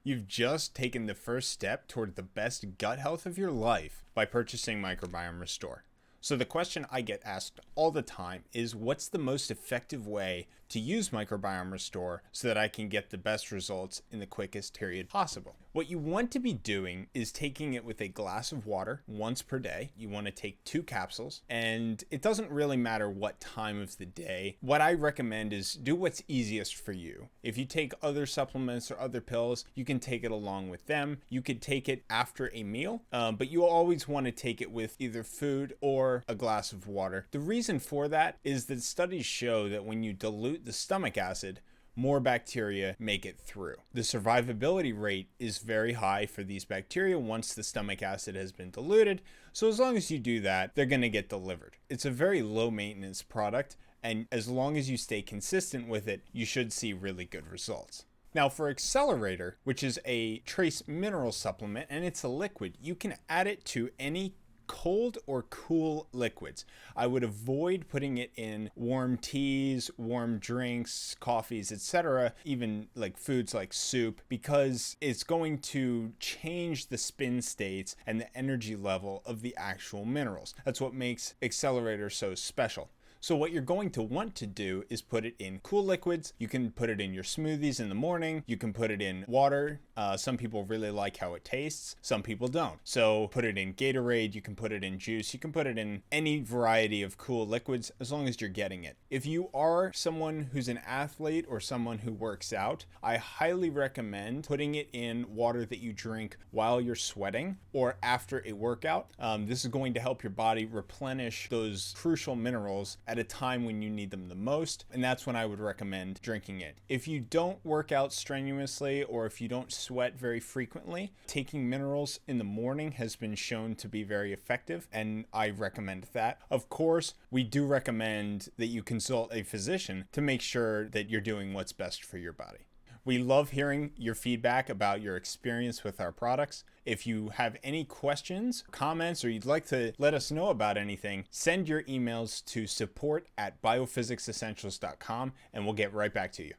You've just taken the first step toward the best gut health of your life by purchasing Microbiome Restore. So the question I get asked all the time is, what's the most effective way to use Microbiome Restore so that I can get the best results in the quickest period possible? What you want to be doing is taking it with a glass of water once per day. You want to take 2 capsules, and it doesn't really matter what time of the day. What I recommend is do what's easiest for you. If you take other supplements or other pills, you can take it along with them. You could take it after a meal, but you always want to take it with either food or a glass of water. The reason for that is that studies show that when you dilute the stomach acid, more bacteria make it through. The survivability rate is very high for these bacteria once the stomach acid has been diluted. So as long as you do that, they're going to get delivered. It's a very low maintenance product, and as long as you stay consistent with it, you should see really good results. Now for Accelerator, which is a trace mineral supplement and it's a liquid, you can add it to any cold or cool liquids. I would avoid putting it in warm teas, warm drinks, coffees, etc., even like foods like soup, because it's going to change the spin states and the energy level of the actual minerals. That's what makes Accelerator so special. So what you're going to want to do is put it in cool liquids. You can put it in your smoothies in the morning. You can put it in water. Some people really like how it tastes. Some people don't. So put it in Gatorade. You can put it in juice. You can put it in any variety of cool liquids as long as you're getting it. If you are someone who's an athlete or someone who works out, I highly recommend putting it in water that you drink while you're sweating or after a workout. This is going to help your body replenish those crucial minerals at a time when you need them the most, and that's when I would recommend drinking it. If you don't work out strenuously or if you don't sweat very frequently, taking minerals in the morning has been shown to be very effective, and I recommend that. Of course, we do recommend that you consult a physician to make sure that you're doing what's best for your body. We love hearing your feedback about your experience with our products. If you have any questions, comments, or you'd like to let us know about anything, send your emails to support@biophysicsessentials.com and we'll get right back to you.